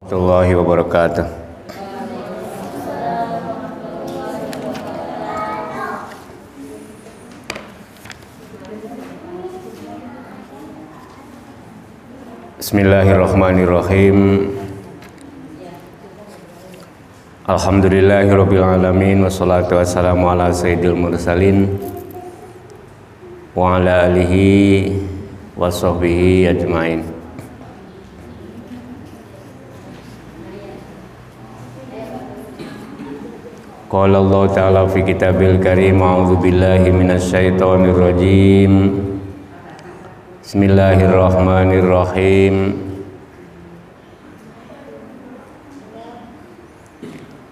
Warahmatullahi wabarakatuh. Bismillahirrahmanirrahim. Alhamdulillahirabbil alamin wassalatu wassalamu ala sayyidil mursalin wa ala alihi washabbihi ajmain. Qala Allah Ta'ala fi kitabil karim, a'udzu billahi minasyaitonir rajim. Bismillahirrahmanirrahim.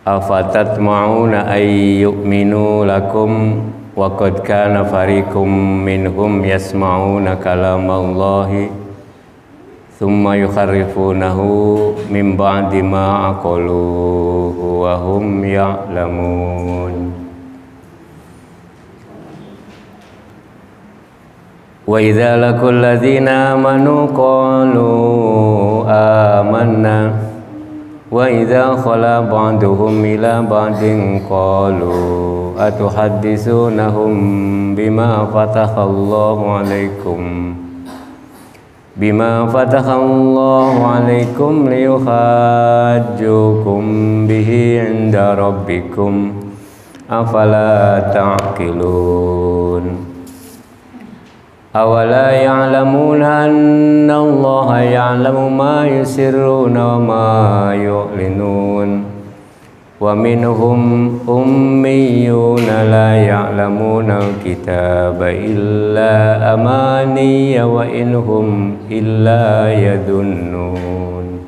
Afatatma'una ay yu'minu lakum wa qad kana fariqum minhum yasma'una kalamallahi thumma yukharrifunahu min ba'di ma aqaluhu wa hum ya'lamun. Wa idza laqul ladzina amanu qalu amanna wa idza khala ba'duhum ila ba'din qalu atuhadditsunahum bima fatahallahu 'alaikum liyuhajjukum bihi 'inda rabbikum afala ta'qilun. Awala ya'lamuna anna Allaha ya'lamu ma yusirruna wa ma yu'linun wa minhum ummiyuna la ya'lamuna al-kitaba illa amaniya wa inhum illa yadunnun.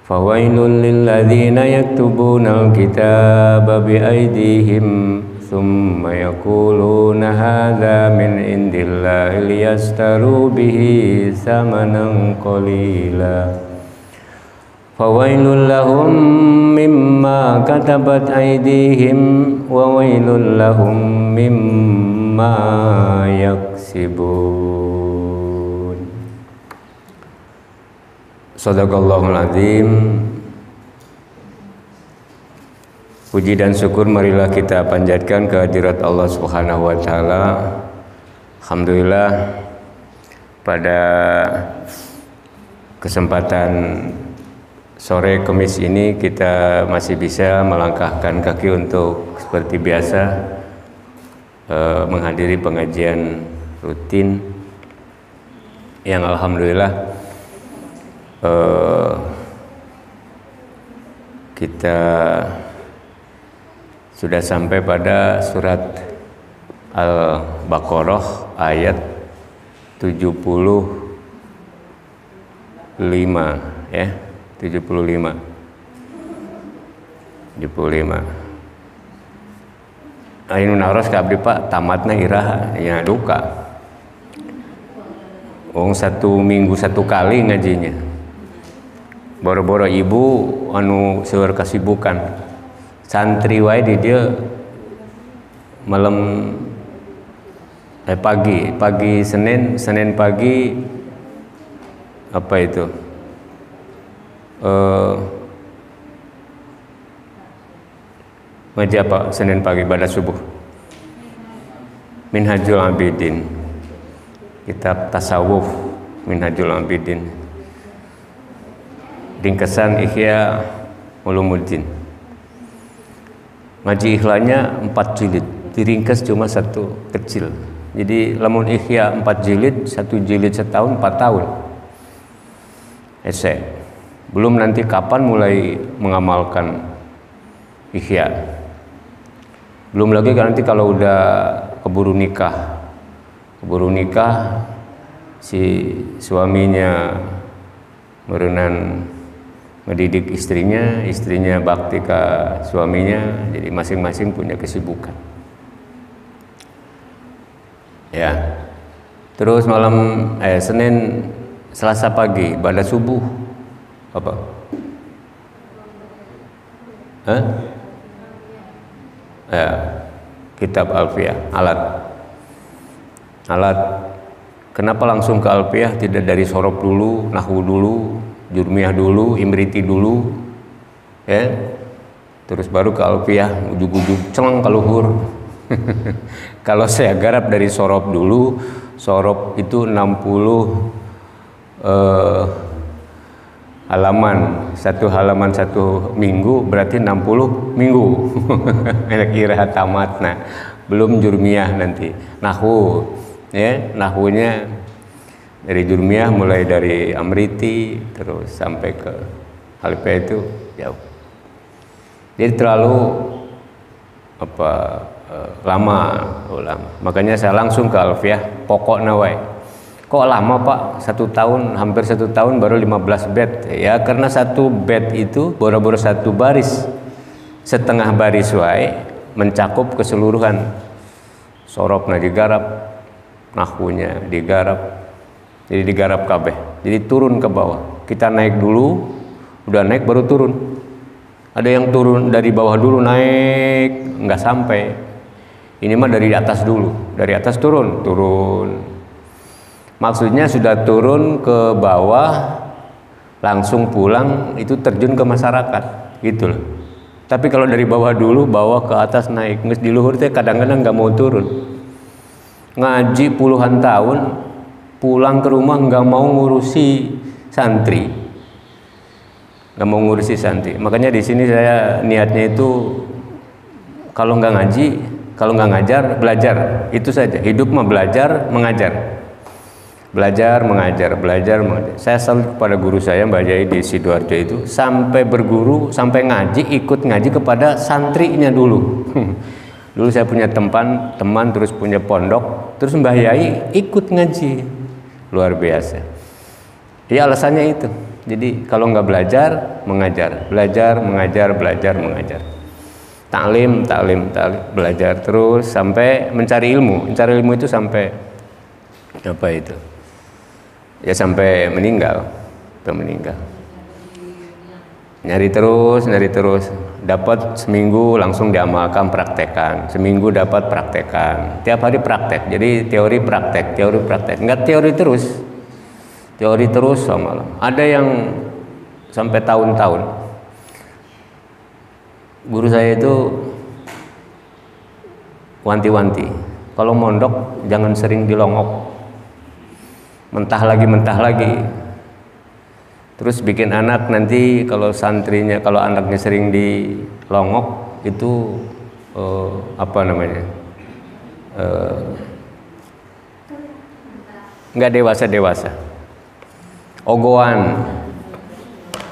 Fawailul lilladzina yaktubuna al-kitaba biaydihim thumma yaquluna hadza min indillahi liyastaru bihi thamanan qalila fawailul lahum mimma katabat aydihim wa wailul lahum mimma yaksibun. Shadaqallahul azim. Puji dan syukur marilah kita panjatkan kehadirat Allah Subhanahu wa taala. Alhamdulillah pada kesempatan sore Kamis ini kita masih bisa melangkahkan kaki untuk seperti biasa menghadiri pengajian rutin yang alhamdulillah kita sudah sampai pada surat Al-Baqarah ayat 75 ya, 75. Ainu naros ka abdi Pak tamatna iraha nya duka. Wong 1 minggu 1 kali ngajinya. Boro-boro ibu anu seueur kasibukan. Santri wae di dia malam pagi Senin pagi apa itu ngaji apa Senin pagi pada subuh Minhajul Abidin, kitab tasawuf Minhajul Abidin, ringkesan Ihya Ulumuddin. Ngaji Ihlanya 4 jilid, diringkas cuma 1 kecil. Jadi lamun Ihya 4 jilid, 1 jilid setahun 4 tahun. Esek. Belum nanti kapan mulai mengamalkan Ihya. Belum lagi nanti kalau udah keburu nikah si suaminya merenan mendidik istrinya bakti ke suaminya, jadi masing-masing punya kesibukan. Ya. Terus malam Senin Selasa pagi pada subuh apa? Ya, kitab Alfiyah, alat. Kenapa langsung ke Alfiyah, tidak dari sorob dulu, nahwu dulu, Jurmiyah dulu, Imriti dulu, ya. Terus baru ke Alfiyah, ujug-ujug celeng ke luhur. Kalau saya garap dari sorob dulu, sorob itu 60 halaman, satu halaman satu minggu berarti 60 minggu. Kira tamat. Nah, belum Jurmiyah nanti. Nahwu, ya, nahwunya dari Jurmiyah mulai dari Amriti terus sampai ke Alfiyah itu jauh. Jadi terlalu lama. Makanya saya langsung ke Alfiyah pokok nawai. Kok lama Pak? 1 tahun, hampir 1 tahun baru 15 bait. Ya karena satu bait itu boro-boro satu baris, setengah baris wae mencakup keseluruhan. Sorobna digarap, nahwunya digarap, jadi digarap kabeh. Jadi turun ke bawah. Kita naik dulu, udah naik baru turun. Ada yang turun dari bawah dulu naik, nggak sampai. Ini mah dari atas dulu, dari atas turun. Maksudnya sudah turun ke bawah, langsung pulang, itu terjun ke masyarakat, gitu loh. Tapi kalau dari bawah dulu, bawah ke atas naik, nges di luhur teh kadang-kadang nggak mau turun. Ngaji puluhan tahun, pulang ke rumah nggak mau ngurusi santri, nggak mau ngurusi santri. Makanya di sini saya niatnya itu kalau nggak ngaji, kalau nggak ngajar, belajar, itu saja. Hidup mah belajar, mengajar. Belajar, mengajar, belajar, mengajar. Saya salut kepada guru saya Mbak Jai di Sidoarjo itu, sampai berguru, sampai ngaji, ikut ngaji kepada santrinya dulu. Dulu saya punya teman terus punya pondok, terus Mbah Yai ikut ngaji. Luar biasa. Ya alasannya itu. Jadi kalau nggak belajar, mengajar. Belajar, mengajar, belajar, mengajar. Taklim, belajar terus sampai mencari ilmu. Mencari ilmu itu sampai apa itu? Ya sampai meninggal. Nyari terus, dapat seminggu langsung diamalkan, praktekan. Seminggu dapat praktekan. Tiap hari praktek. Jadi teori praktek. Enggak teori terus sama. Ada yang sampai tahun-tahun. Guru saya itu wanti-wanti. Kalau mondok jangan sering dilongok. Mentah lagi. Terus bikin anak nanti kalau santrinya, kalau anaknya sering dilongok itu nggak dewasa. Ogohan.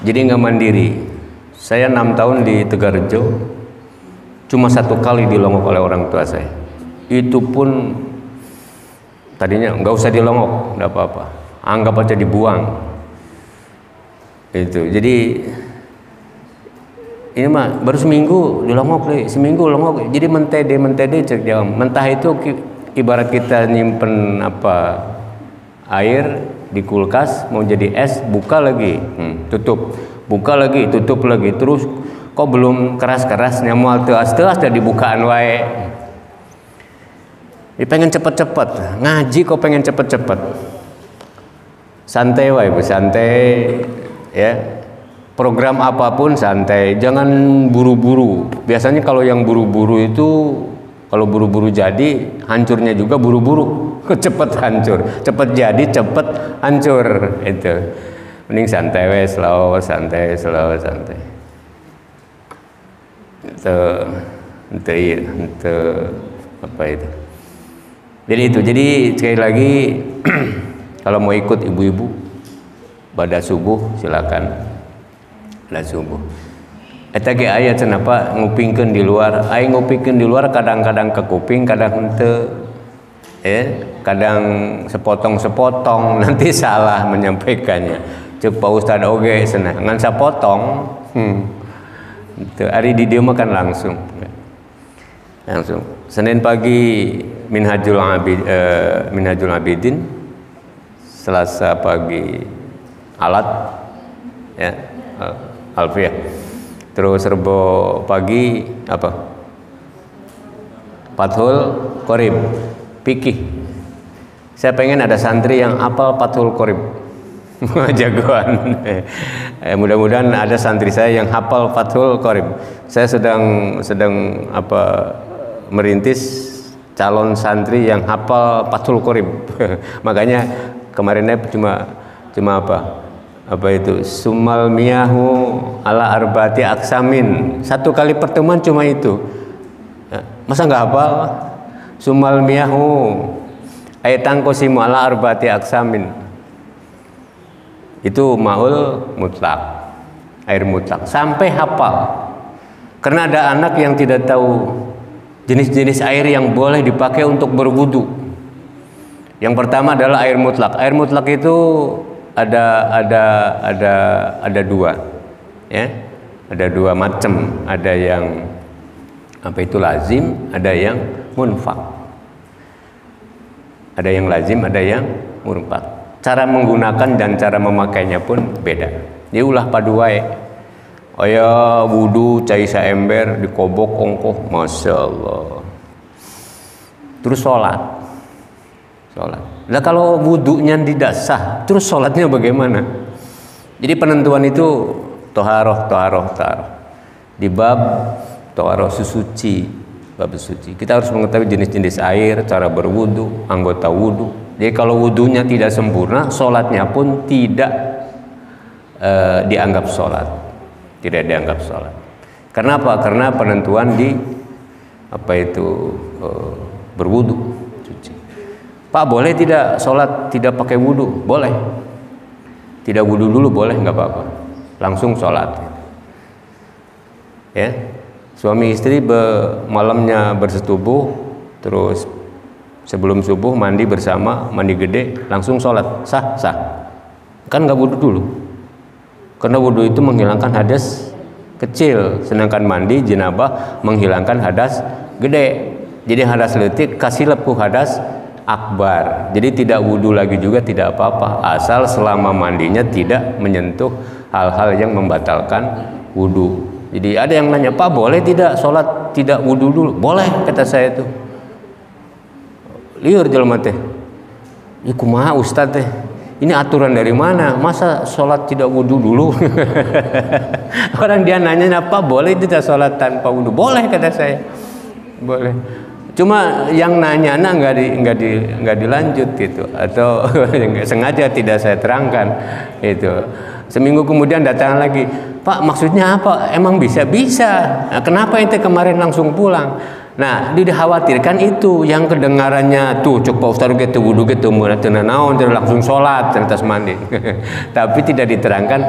Jadi nggak mandiri. Saya 6 tahun di Tegarjo, cuma 1 kali dilongok oleh orang tua saya. Itu pun tadinya nggak usah dilongok, nggak apa-apa, anggap aja dibuang. Itu jadi ini mah baru seminggu dilongok, seminggu longok. Jadi mentede cek jawab. Mentah itu ibarat kita nyimpen air di kulkas mau jadi es, buka lagi, tutup, buka lagi, tutup lagi, terus kok belum keras-kerasnya mau teas dan dibukaan wae. Pengen cepet-cepet ngaji, kok pengen cepet-cepet. Santai wae, santai ya. Program apapun santai, jangan buru-buru. Biasanya kalau yang buru-buru itu, kalau buru-buru jadi, hancurnya juga buru-buru. Cepet hancur, cepet jadi, cepet hancur. Itu mending santai wae, slow, santai. Itu apa itu? Jadi sekali lagi kalau mau ikut ibu-ibu pada subuh silakan. Pada subuh. Eta ge aya cenapa ngupingkeun di luar. Ai ngupingkeun di luar kadang-kadang ke kuping, kadang henteu. Kadang sepotong-sepotong, nanti salah menyampaikannya. Cek Pak Ustad oge cenah ngan sapotong. Itu ari di dieu mah kan langsung. Senin pagi Minhajul Abidin, Selasa pagi alat ya, Alfiyah. Terus Rebo pagi Fathul Qorib, fikih. Saya pengen ada santri yang apal Fathul Qorib. Jagoan. Mudah-mudahan ada santri saya yang hafal Fathul Qorib. Saya sedang merintis calon santri yang hafal Fathul Qorib. Makanya kemarinnya cuma sumal miyahu ala arbati aksamin. Satu kali pertemuan cuma itu. Masa nggak hafal? Sumal miyahu ayatan qosimu ala arbati aksamin. Itu maul mutlak, air mutlak, sampai hafal. Karena ada anak yang tidak tahu jenis-jenis air yang boleh dipakai untuk berwudu. Yang pertama adalah air mutlak. Air mutlak itu ada dua, ya, ada dua macam. Ada yang lazim, ada yang munfak. Ada yang lazim, ada yang munfak. Cara menggunakan dan cara memakainya pun beda. Dia ulah padu wae. Aya wudu cai saember dikobok ongkoh, masya Allah. Terus sholat. Nah kalau wudunya tidak sah, terus sholatnya bagaimana? Jadi penentuan itu toharoh. Di bab toharoh suci, bab suci. Kita harus mengetahui jenis-jenis air, cara berwudu, anggota wudu. Jadi kalau wudunya tidak sempurna, sholatnya pun tidak dianggap sholat. Tidak dianggap sholat. Karena apa? Karena penentuan di berwudu. Suci. Pak, boleh tidak sholat tidak pakai wudu? Boleh. Tidak wudu dulu boleh, nggak apa-apa. Langsung sholat. Ya, suami istri malamnya bersetubuh, terus sebelum subuh mandi bersama, mandi gede, langsung sholat, sah. Kan nggak wudu dulu, karena wudu itu menghilangkan hadas kecil, sedangkan mandi jenabah menghilangkan hadas gede. Jadi hadas leutik kasih lepuh hadas akbar. Jadi tidak wudu lagi juga tidak apa-apa, asal selama mandinya tidak menyentuh hal-hal yang membatalkan wudu. Jadi ada yang nanya, Pak boleh tidak sholat tidak wudu dulu? Boleh, kata saya tuh. Liur jelema teh. Ya kumaha ustaz teh? Ini aturan dari mana? Masa sholat tidak wudu dulu? Orang dia nanya apa boleh tidak sholat tanpa wudu? Boleh, kata saya. Boleh. Cuma yang nanya nggak dilanjut gitu, atau sengaja tidak saya terangkan itu. Seminggu kemudian datang lagi, Pak maksudnya apa? Emang bisa? Nah, kenapa ente kemarin langsung pulang? Nah, dikhawatirkan itu yang kedengarannya tuh cuk Pak Ustaz gitu wudu gitu teu naon langsung sholat terus mandi. Tapi tidak diterangkan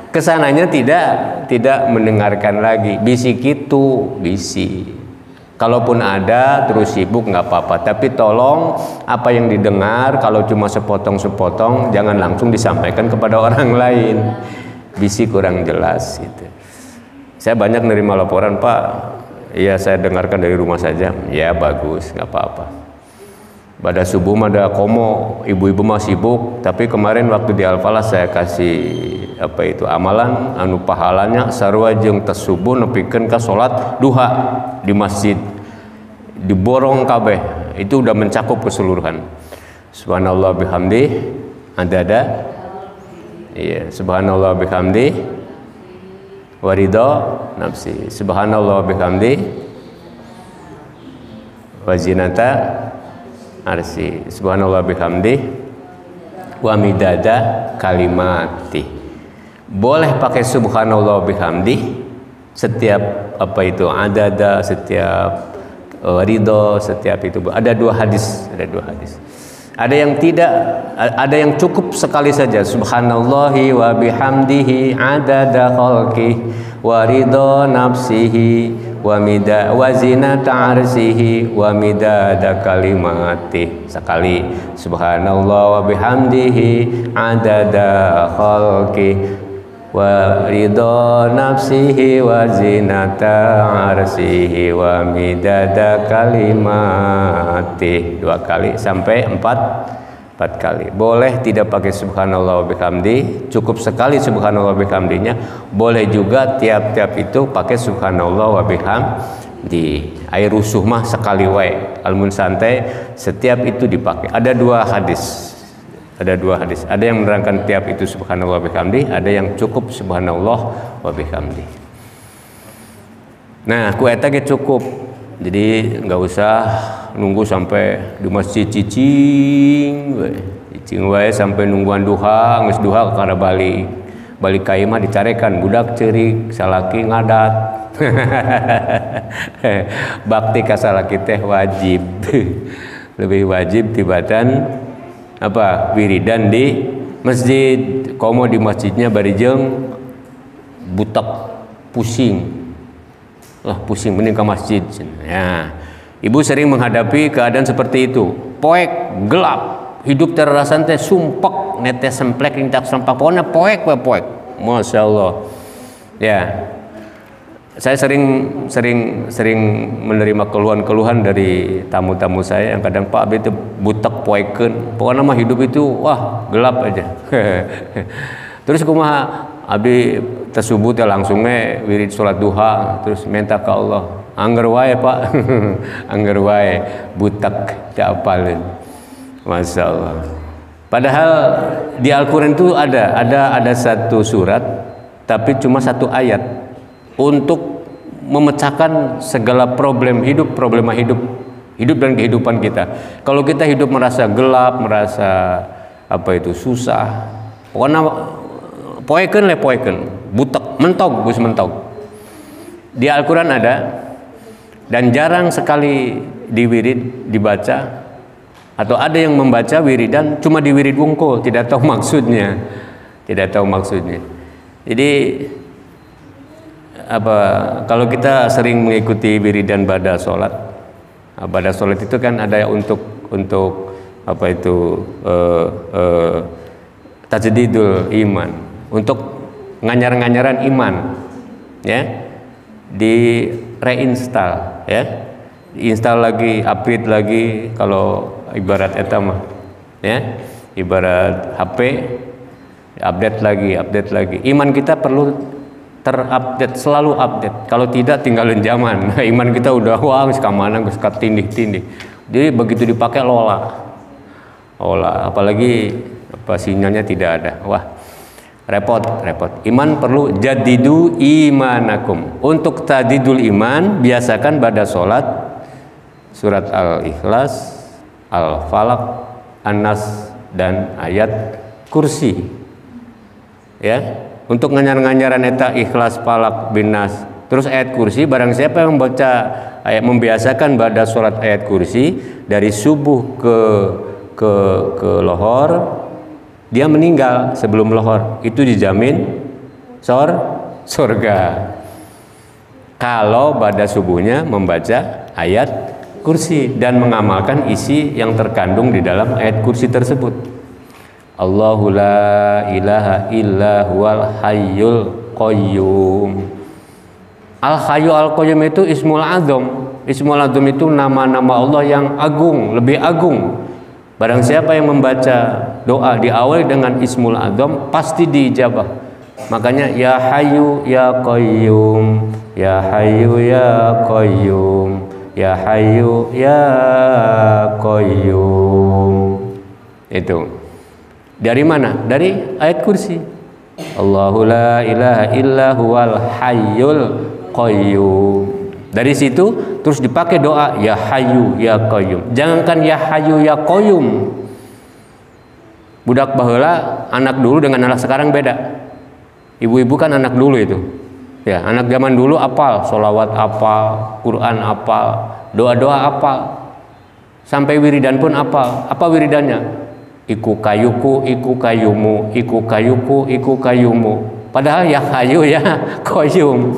kesananya tidak mendengarkan lagi. Bisi gitu, bisi. Kalaupun ada terus sibuk nggak apa-apa. Tapi tolong apa yang didengar kalau cuma sepotong-sepotong jangan langsung disampaikan kepada orang lain. Bisi kurang jelas gitu. Saya banyak nerima laporan, Pak. Iya, saya dengarkan dari rumah saja. Ya bagus, nggak apa-apa. Pada subuh ada komo, ibu-ibu mah sibuk. Tapi kemarin waktu di Al-Falah saya kasih amalan anu pahalanya sarua jeung tes subuh nepikeun ka salat duha di masjid. Diborong kabeh. Itu udah mencakup keseluruhan. Subhanallah bihamdi adada. Iya, subhanallah bihamdi waridho nafsi, subhanallah bihamdi wazinata arsi, subhanallah bihamdi wa midada kalimati. Boleh pakai subhanallah bihamdi setiap adada, setiap waridho, setiap itu. Ada dua hadis. Ada yang tidak, ada yang cukup sekali saja. Subhanallahi wa bihamdihi adada khalqih wa ridha nafsihi wa zinata arsihi wa midada kalimatih. Sekali. Subhanallah wa bihamdihi adada khalqih wa ridha nafsihi wa zinata arsihi wa midada kalimatih. 2 kali sampai 4 kali. Boleh tidak pakai subhanallah wa bihamdi, cukup sekali subhanallah wa bihamdinya. Boleh juga tiap-tiap itu pakai subhanallah wa bihamdi. Air rusuh mah sekali wae, almun santai setiap itu dipakai. Ada 2 hadis. Ada dua hadis. Ada yang menerangkan tiap itu subhanallah wa bihamdi, ada yang cukup subhanallah wa bihamdi. Nah, ku eta ge cukup. Jadi nggak usah nunggu sampai di masjid cicing wae sampai nungguan duha, geus duha kada balik ka imah dicarekan budak ceurik salaki ngadat. Bakti ka salaki teh wajib. Lebih wajib tibatan apa wiridan di masjid. Komo di masjidnya barijeng butak pusing pusing mending ke masjid ya. Ibu sering menghadapi keadaan seperti itu, poek gelap hidup terrasan teh sumpek netes semplek intak sempak pokoknya poek masya Allah ya. Saya sering menerima keluhan dari tamu-tamu saya yang kadang Pak itu butek poeken, pokoknya mah hidup itu wah gelap aja. Terus kumaha abdi tersebut ya langsungnya wirid sholat duha terus minta ke Allah angger wae Pak. Angger wae butek diapalin, masya Allah. Padahal di Al-Quran itu ada satu surat tapi cuma satu ayat untuk memecahkan segala problema hidup dan kehidupan kita. Kalau kita hidup merasa gelap, merasa susah, pokoknya poeken butek mentog. Di Al-Quran ada dan jarang sekali dibaca atau ada yang membaca wiridan cuma di wirid wungkul, tidak tahu maksudnya. Jadi kalau kita sering mengikuti wiridan pada sholat itu kan ada untuk tajdidul iman, untuk nganyar-nganyaran iman ya, di reinstall ya, diinstal lagi, upgrade lagi kalau ibarat etamah ya, ibarat HP update lagi. Iman kita perlu terupdate, selalu update. Kalau tidak tinggalin zaman. Iman kita udah kamana geus katindih-tindih. Jadi begitu dipakai lola. Apalagi sinyalnya tidak ada. Wah, repot. Iman perlu jadidu imanakum. Untuk tadidul iman biasakan pada sholat surat Al-Ikhlas, Al-Falaq, An-Nas dan ayat kursi. Ya. Untuk nganyar-nganyaran eta Ikhlas, Falaq, bin Nas, terus ayat kursi. Barang siapa yang membiasakan pada sholat ayat kursi dari subuh ke lohor, dia meninggal sebelum lohor, itu dijamin surga. Kalau pada subuhnya membaca ayat kursi dan mengamalkan isi yang terkandung di dalam ayat kursi tersebut. Allahu la ilaha illa huwal hayyul qayyum. Al-Hayyu Al-Qayyum itu Ismul Azam. Ismul Azam itu nama-nama Allah yang agung, lebih agung. Barang siapa yang membaca doa diawali dengan Ismul Azam pasti diijabah. Makanya ya Hayyu ya Qayyum, ya Hayyu ya Qayyum, ya Hayyu ya Qayyum. Itu. Dari mana? Dari ayat kursi. Allahu la ilaha illa huwal hayyul qayyum. Dari situ terus dipakai doa ya hayyu ya qayyum. Jangankan ya hayyu ya qayyum. Budak baheula anak dulu dengan anak sekarang beda. Ibu-ibu kan anak dulu itu. Ya, anak zaman dulu apal, sholawat apal, Quran apal, doa-doa apal. Sampai wiridan pun apal. Apa wiridannya? Iku kayuku, iku kayumu, iku kayuku, iku kayumu. Padahal ya hayu ya koyum.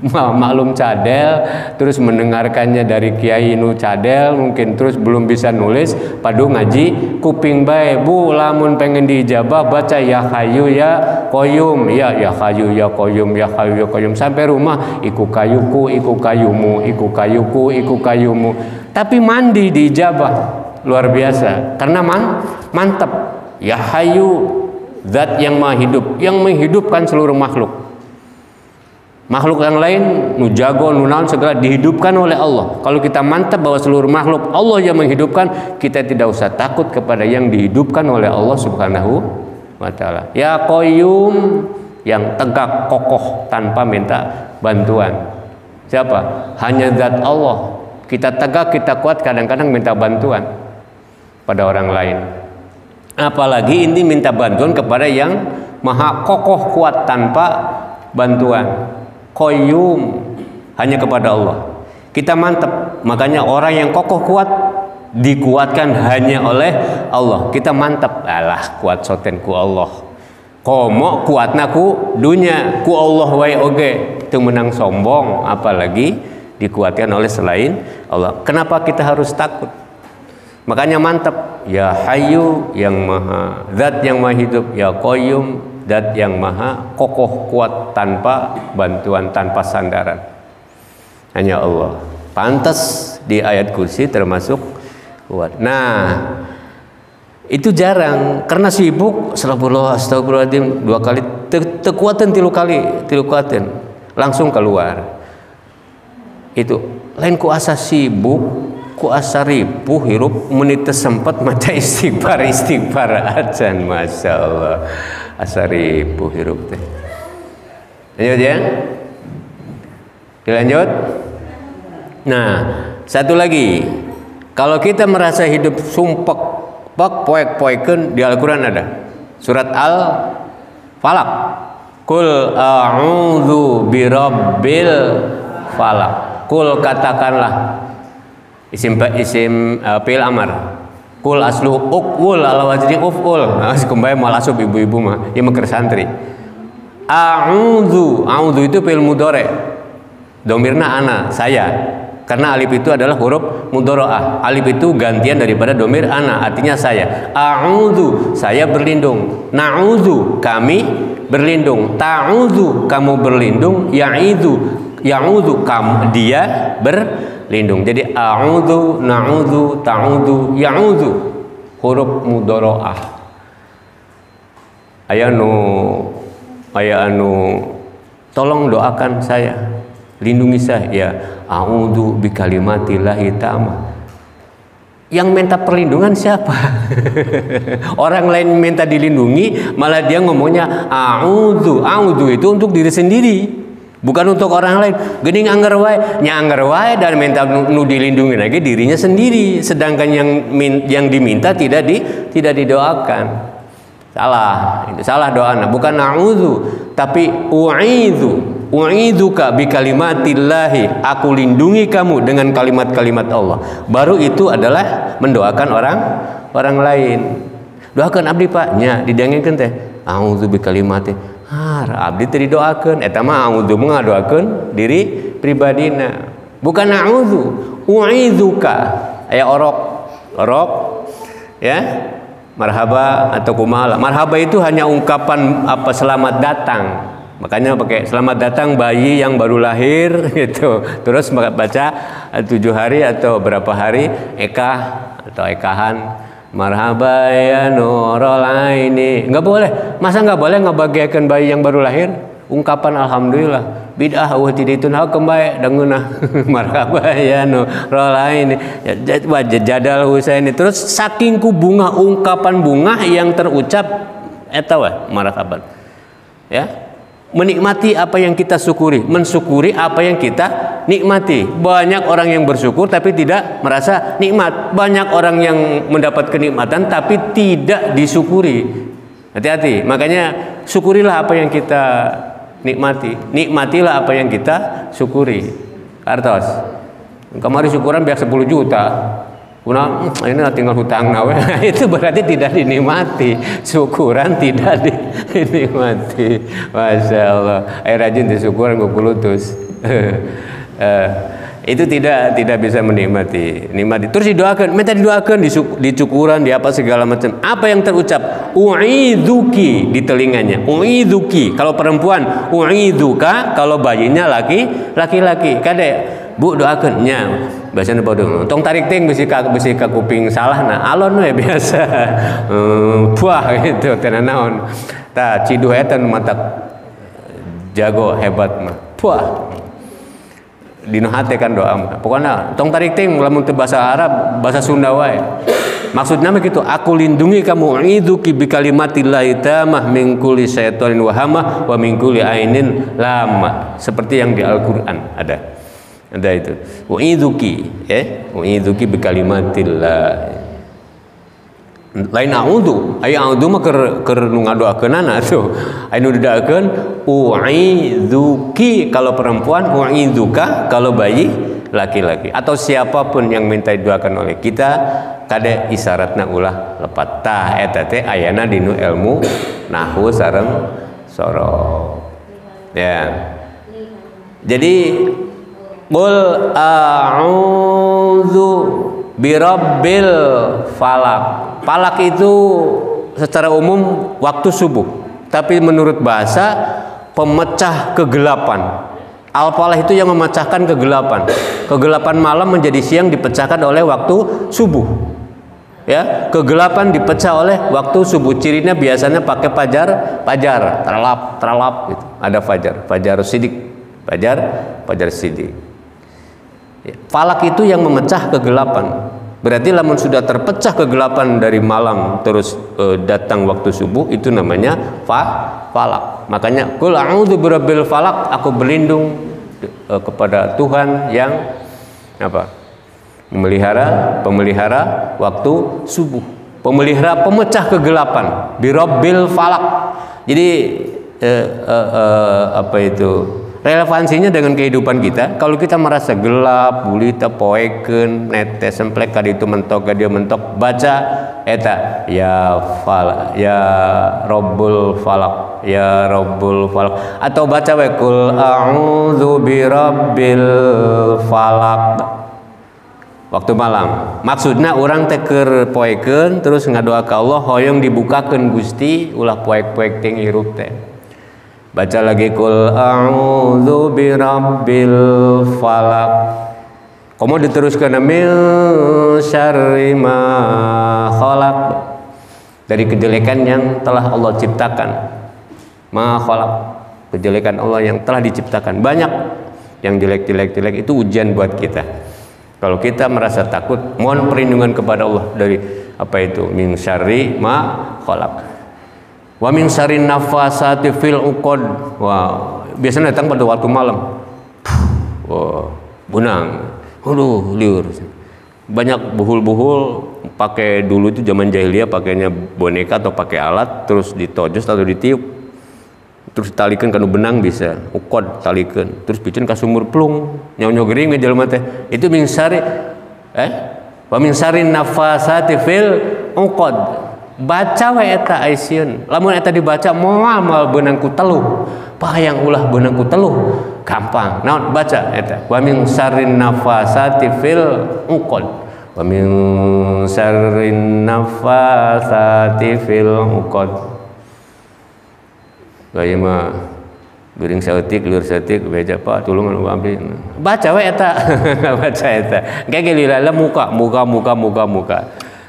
Maklum cadel, terus mendengarkannya dari Kiai Nu cadel, mungkin terus belum bisa nulis, padu ngaji kuping bae. Bu, lamun pengen diijabah baca ya hayu ya koyum, ya hayu ya koyum, ya hayu ya koyum sampai rumah iku kayuku, iku kayumu, iku kayuku, iku kayumu. Tapi mandi diijabah. Luar biasa, karena mantap. Ya Hayyu, zat yang maha hidup, yang menghidupkan seluruh makhluk. Makhluk yang lain nu jago nu naon segala dihidupkan oleh Allah. Kalau kita mantap bahwa seluruh makhluk Allah yang menghidupkan, kita tidak usah takut kepada yang dihidupkan oleh Allah Subhanahu wa taala. Ya Qayyum, yang tegak kokoh tanpa minta bantuan. Siapa? Hanya zat Allah. Kita tegak, kita kuat, kadang-kadang minta bantuan pada orang lain. Apalagi ini minta bantuan kepada yang maha kokoh kuat tanpa bantuan. Qayyum, hanya kepada Allah. Kita mantap, makanya orang yang kokoh kuat dikuatkan hanya oleh Allah. Kita mantap, alah kuat soten ku Allah. Komo kuatna ku dunya, ku Allah wae oge. Itu menang sombong, apalagi dikuatkan oleh selain Allah. Kenapa kita harus takut? Makanya mantap, ya Hayyu yang maha, zat yang maha hidup, ya Qayyum, zat yang maha kokoh kuat tanpa bantuan, tanpa sandaran. Hanya Allah. Pantas di ayat kursi termasuk kuat. Nah, itu jarang karena sibuk. Astagfirullahaladzim 2 kali, tekuatan 3 kali, 3 kuatan langsung keluar. Itu lain ku asa sibuk, ku asa ripuh hirup menit sempat maca istighfar acan, masya Allah. Asa ripuh hirup teh. Lanjut ya. Dilanjut. Nah, satu lagi. Kalau kita merasa hidup sumpek, poek-poekeun, di Al-Qur'an ada. Surat Al-Falaq. Qul a'udzu birabbil falaq. Qul katakanlah. Isim fi'il amar. Kul aslu uqul ala wajri uful. Nah, kembali mal asub ibu-ibu mah, ya meker santri. A'udzu itu fi'il mudhari. Domirna ana, saya. Karena alif itu adalah huruf mudharaah. Alif itu gantian daripada domir ana, artinya saya. A'udzu, saya berlindung. Na'udzu, kami berlindung. Ta'udzu, kamu berlindung. Ya'udzu, kamu dia berlindung. Jadi a'udzu, na'udzu, ta'udzu, ya'udzu, huruf mudharaah. Aya anu tolong doakan saya, lindungi saya. Ya, a'udzu bikalimatillahi tamma. Yang minta perlindungan siapa? Orang lain minta dilindungi, malah dia ngomongnya a'udzu. A'udzu itu untuk diri sendiri, bukan untuk orang lain. Geuning anggar wae, nyanggar wae dan minta nu dilindungi lagi dirinya sendiri, sedangkan yang diminta tidak didoakan. Salah, itu salah doana, bukan a'udzu, tapi u'idzuka bikalimatillahi, aku lindungi kamu dengan kalimat-kalimat Allah. Baru itu adalah mendoakan orang lain. Doakan abdi Pak, nya didengengkeun teh a'udzu bikalimati. Abdi teh didoakeun, eta mah a'udzu mah ngadoakeun diri pribadina. Bukan a'udzu, u'idzuka. Aya orok ya. Marhaba atau kumaha. Marhaba itu hanya ungkapan apa, selamat datang. Makanya pakai selamat datang bayi yang baru lahir gitu. Terus baca 7 hari atau berapa hari ekah atau ekahan. Marhaba ya nurul aini. Enggak boleh. Masa enggak boleh ngebagiakeun bayi yang baru lahir? Ungkapan alhamdulillah. Bid'ah wa tiditun hakem bae dangeunah. Marhaba ya nurul aini. Jadal Husaini. Terus saking ku bunga, ungkapan bunga yang terucap eta we marhaban. Ya. Menikmati apa yang kita syukuri, mensyukuri apa yang kita nikmati. Banyak orang yang bersyukur tapi tidak merasa nikmat. Banyak orang yang mendapat kenikmatan tapi tidak disyukuri. Hati-hati. Makanya syukurilah apa yang kita nikmati. Nikmatilah apa yang kita syukuri. Artos. Kemarin syukuran biar 10 juta. Kuna ini tinggal hutang nawe. Itu berarti tidak dinikmati. Syukuran tidak dinikmati. Masya Allah. Rajin disyukuran kukulutus. Itu tidak bisa menikmati. Terus didoakan, minta didoakan di syukuran, di apa segala macam. Apa yang terucap? U'idzuki di telinganya. U'idzuki kalau perempuan, u'idzuka kalau bayinya laki-laki. Kade Bu doakeun nya. Biasana bodong. Tong tarik ting bisi ka kuping salah nah alon we biasa. Puah gitu teh naon. Tah ciduh eta nu mata jago hebat mah. Wah, dina hate kan doa. Pokoknya tong tarik ting lamun teu bahasa Arab, bahasa Sunda wae. Maksudnya begitu, aku lindungi kamu, iduki bi kalimatillahi tamah min kulli syaitanin wa hamah wa min kulli ainin lamah. Seperti yang di Al-Qur'an ada itu. Wa iduki, wa iduki bi kalimatillah. Lain a'udzu, ai a'udzu mah keur nu ngadoakeunana tuh. Anu didaekeun u'idzuki kalau perempuan, u'idzuka kalau bayi laki-laki, atau siapapun yang minta didoakan oleh kita kade isyaratna ulah lepat. Tah eta teh ayana dinu ilmu nahwu sareng sorof. Ya. Jadi qul a'udzu birabbil falak. Falak itu secara umum waktu subuh, tapi menurut bahasa pemecah kegelapan. Al-falah itu yang memecahkan kegelapan. Kegelapan malam menjadi siang dipecahkan oleh waktu subuh. Ya, kegelapan dipecah oleh waktu subuh. Cirinya biasanya pakai fajar, terlap gitu. Ada fajar sidik, fajar sidik. Falak itu yang memecah kegelapan. Berarti lamun sudah terpecah kegelapan dari malam terus datang waktu subuh, itu namanya falak. Makanya qul a'udzu birabbil falak, aku berlindung kepada Tuhan yang apa? Pemelihara waktu subuh, pemelihara pemecah kegelapan, birabbil falak. Jadi apa itu? Relevansinya dengan kehidupan kita. Kalau kita merasa gelap, bulita poeken, netes semplek ka ditu mentok ka dieu mentok, baca eta ya Rabbul falak, ya Rabbul falak, atau baca we qul a'udzu birabbil falak waktu malam. Maksudna urang teh keur poeken terus ngadoa ka Allah hoyong dibukakeun Gusti ulah poek-poek ting hirup teh. Baca lagi qul a'udzu birabbil falak. Komo diteruskan min syarri ma khalaq, dari kejelekan yang telah Allah ciptakan. Ma khalaq, kejelekan Allah yang telah diciptakan. Banyak yang jelek itu ujian buat kita. Kalau kita merasa takut, mohon perlindungan kepada Allah dari apa itu? Min syarri ma khalaq. Wa min syarrin nafasati fil uqad. Wah, biasanya datang pada waktu malam. Wah, bunang. Aduh, liur. Banyak buhul-buhul pakai dulu itu zaman jahiliyah pakainya boneka atau pakai alat terus ditojos atau ditiup. Terus talikeun kana benang bisa. Uqad talikeun. Terus bikin ka sumur plung. Nyaw-nyaw gering we jelema teh. Itu min syarri wa min syarrin nafasati fil uqad. Baca we eta aisieun. Lamun eta dibaca moal beunang ku teluh. Pahayang ulah beunang ku teluh. Gampang. Naon baca eta. Wa min syarrin nafasati fil uqad. Wa min syarrin nafasati fil uqad. Gaya mah geuring saeutik, liur saeutik, beja Pak, tulung anu abdi. Baca we eta. Baca eta. Gege lila muka.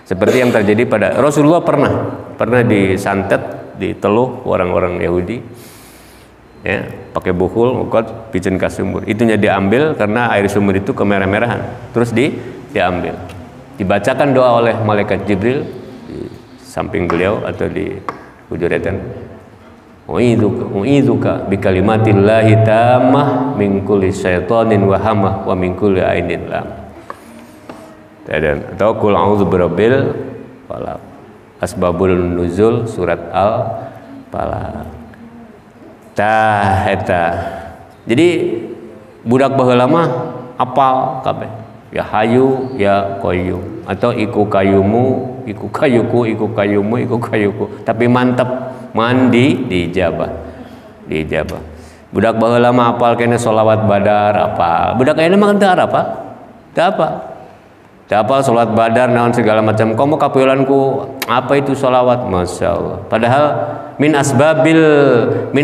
Seperti yang terjadi pada Rasulullah pernah disantet, diteluh orang-orang Yahudi, ya, pakai buhul, ukot, picen ka sumur. Itunya diambil karena air sumur itu kemerah-merahan. Terus diambil, dibacakan doa oleh malaikat Jibril di samping beliau atau di hujuratan. U'idzuka bi kalimatillahi tammah min kulli syaitanin wa hamah wa min kulli ainin lam. Atau qul a'udzu birabbil falaq. Asbabul nuzul surat Al-Falaq. Tah eta. Jadi budak baheula mah apal kabeh. Ya hayu ya qayyum atau iku kayumu, iku kayuku, iku kayumu, iku kayuku. Tapi mantep mandi dijabah. Budak baheula mah apal kene sholawat badar apal. Budak ayeuna mah teu apa? Teu apa? Apal sholat badar naon segala macam. Komo kapiulanku apa itu sholawat? Masya Allah. Padahal min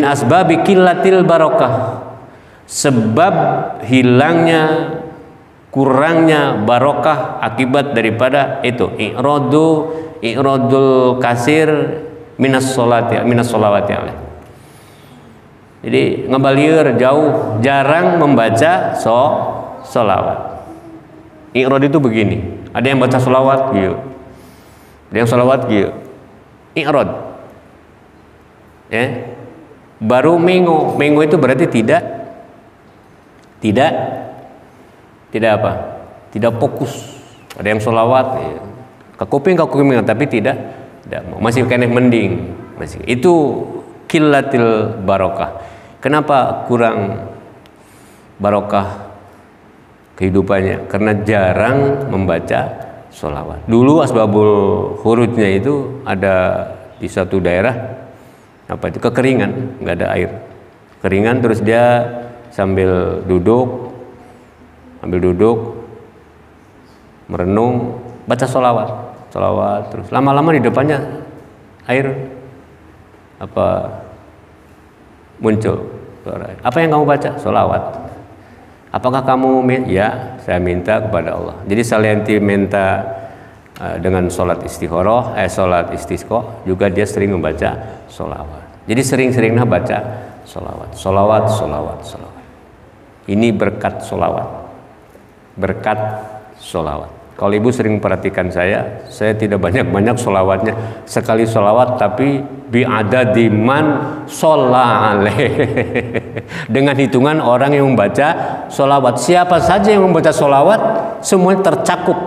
asbabi killatil barokah, sebab hilangnya kurangnya barokah akibat daripada itu i'radul kasir minas sholawati alaih. Jadi ngabalieur jauh, jarang membaca sholawat. I'rad itu begini, ada yang baca sholawat gitu, ada yang sholawat gitu. I'rad, ya. Baru mengo itu berarti tidak apa? Tidak fokus. Ada yang sholawat, ya. Ke kuping tapi tidak masih kena mending, masih. Itu qillatil barokah. Kenapa kurang barokah kehidupannya? Karena jarang membaca sholawat. Dulu asbabul khurujnya itu ada di suatu daerah apa itu kekeringan, nggak ada air, keringan, terus dia sambil duduk merenung baca sholawat, terus lama-lama di depannya air muncul. Apa yang kamu baca? Sholawat. Apakah kamu ya, saya minta kepada Allah. Jadi selain minta dengan sholat istikharah, sholat istisqa, juga dia sering membaca sholawat. Jadi sering-seringlah baca sholawat. Ini berkat sholawat. Kalau ibu sering perhatikan saya tidak banyak sholawatnya. Sekali sholawat tapi bi'adadi man sholla alaih. Dengan hitungan orang yang membaca sholawat. Siapa saja yang membaca sholawat, semuanya tercakup.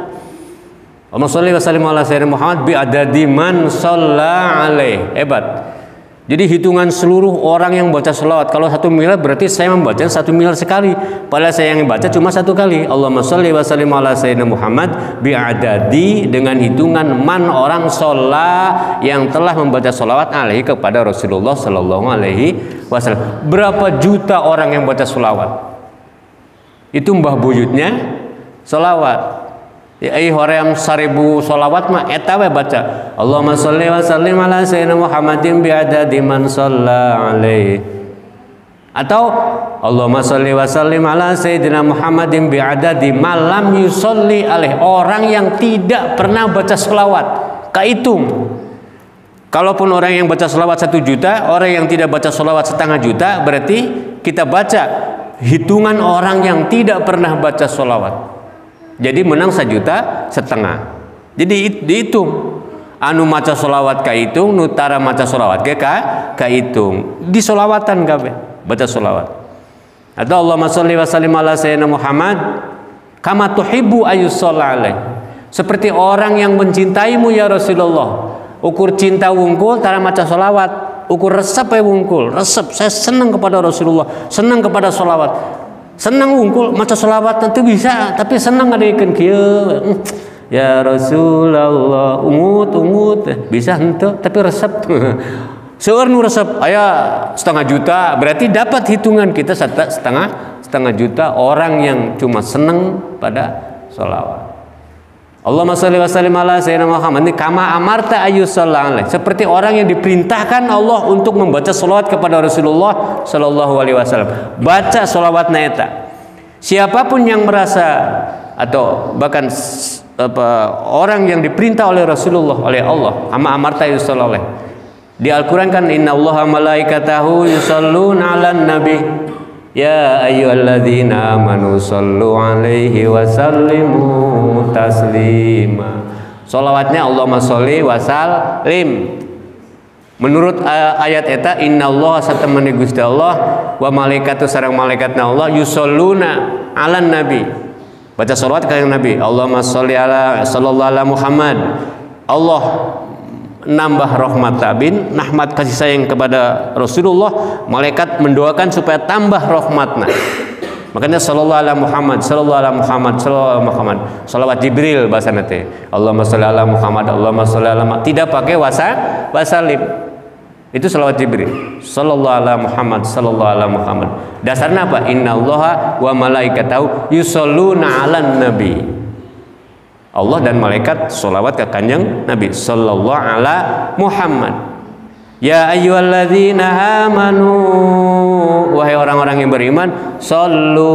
Allahumma sholli wa sallim ala sayyidina Muhammad bi'adadi man sholla alaih. Hebat. Jadi hitungan seluruh orang yang baca sholawat. Kalau 1 miliar berarti saya membaca 1 miliar sekali. Padahal saya yang baca cuma 1 kali. Allahumma sholli wa sallim ala sayyidina Muhammad bi'adadi, dengan hitungan man orang sholat yang telah membaca sholawat alaihi kepada Rasulullah sallallahu alaihi wasallam. Berapa juta orang yang baca sholawat? Itu mbah buyutnya sholawat. Ya hoream 1000 sholawat mah eta we baca Allahumma sholli wa sallim ala sayyidina Muhammadin bi'adadi man shalla alaihi, atau Allahumma sholli wa sallim ala sayyidina Muhammadin bi'adadi malam yusolli alaih, orang yang tidak pernah baca sholawat kehitung. Kalaupun orang yang baca sholawat 1 juta, orang yang tidak baca sholawat 0,5 juta, berarti kita baca hitungan orang yang tidak pernah baca sholawat. Jadi menang 1,5 juta. Jadi dihitung. Anu maca sholawat kahitung, nutara maca sholawat kahitung. Di sholawatan kabeh baca sholawat. Atau Allahumma sholli wa sallim ala sayyidina Muhammad kama tuhibbu ayyushalla alaih. Seperti orang yang mencintaimu ya Rasulullah. Ukur cinta wungkul tara maca sholawat. Ukur resep ya wungkul. Resep, saya senang kepada Rasulullah, senang kepada sholawat. Senang wungkul maca sholawat tentu bisa, tapi senang ngadeikeun kieu. Ya Rasulullah ungut bisa henteu, tapi resep. Seueur nu resep aya 0,5 juta, berarti dapat hitungan kita 0,5 juta orang yang cuma senang pada sholawat. Allahumma sholli wa sallim ala sayyidina Muhammad kama amarta ayyushalla alaih, seperti orang yang diperintahkan Allah untuk membaca sholawat kepada Rasulullah sallallahu alaihi wasallam. Baca sholawatna eta. Siapapun yang merasa atau bahkan orang yang diperintah oleh Rasulullah oleh Allah, kama amarta ayyushalla alaih. Di Al-Qur'an kan innallaha malaikatahu yusholluna 'alan nabi. Ya ayyuhalladzina amanu shollu alaihi wa sallimu taslima. Sholawatnya Allahumma sholli wa sallim. Menurut ayat eta innallaha satamani Gusti Allah wa malaikatu sareng malaikatna Allah yusholluna alan nabi. Baca sholawat ka Nabi. Allahumma sholli ala sallallahu ala Muhammad. Allah nambah rahmat tabin, nahmat kasih sayang kepada Rasulullah, malaikat mendoakan supaya tambah rahmatna. Makanya sallallahu ala Muhammad, sallallahu ala Muhammad, sallallahu ala Muhammad. Salawat Jibril bahasana teh. Allahumma sholli ala Muhammad, Allahumma sholli ala Muhammad. Tidak pakai wasalim. Itu salawat Jibril. Sallallahu ala Muhammad, sallallahu ala Muhammad. Dasarnya apa? Innallaha wa malaikatahu yusholluna 'alan nabi. Allah dan malaikat sholawat ke kanjeng Nabi sallallahu ala Muhammad. Ya ayyuhalladzina amanu, wahai orang-orang yang beriman, shollu,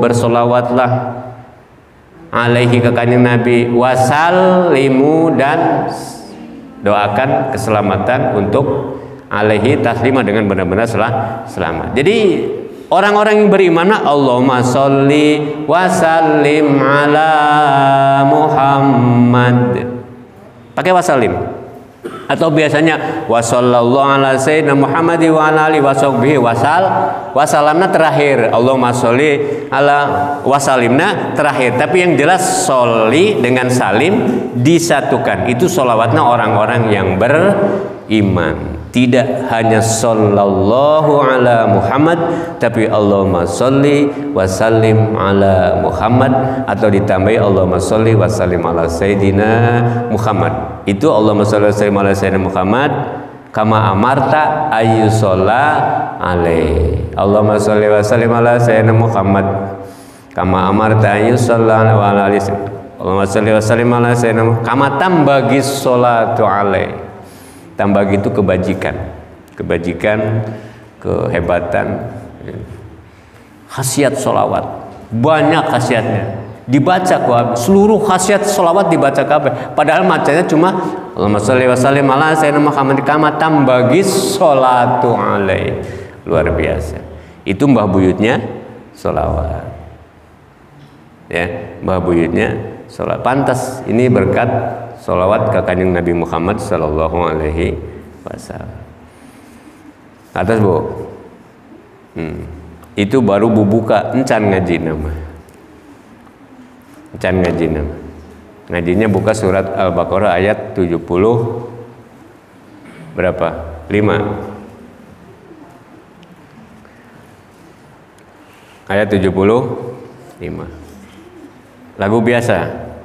bersolawatlah alaihi ke kanjeng Nabi, wasallimu, dan doakan keselamatan untuk alaihi taslima dengan benar-benar selamat. Jadi orang-orang yang beriman, Allahumma sholli wa sallim ala Muhammad. Pakai wasallim. Atau biasanya wa sallallahu ala sayyidina Muhammad wa ala alihi washabbihi wasallamna terakhir. Allahumma sholli ala wasallimna terakhir. Tapi yang jelas sholli dengan salim disatukan. Itu sholawatnya orang-orang yang beriman. Tidak hanya sallallahu ala Muhammad, tapi Allahumma sholli wa sallim ala Muhammad, atau ditambahi Allahumma sholli wa sallim ala sayyidina Muhammad. Itu Allahumma sholli wa sallim ala sayyidina Muhammad kama amarta ayyusholla alaih. Allahumma sholli wa sallim ala sayyidina Muhammad kama amarta ayyusholla alaih. Allahumma sholli wa sallim ala sayyidina Muhammad kama tambagi sholatu alaih. Tambah gitu kebajikan, kehebatan, khasiat sholawat, banyak khasiatnya. Dibaca kok, seluruh khasiat sholawat dibaca kabeh. Padahal macanya cuma Allahumma sholli wa sallim ala sayyidina Muhammad kama tambagi sholatu alaih. Luar biasa. Itu mbah buyutnya sholawat. Ya, mbah buyutnya sholawat. Pantas ini berkat sholawat ke kanjeng Nabi Muhammad sallallahu alaihi wasallam. Atas bu, itu baru bubuka encan ngaji nama. Encan ngaji nama. Ngajinya buka surat Al-Baqarah ayat 70 berapa? 5. Ayat 75. Lagu biasa,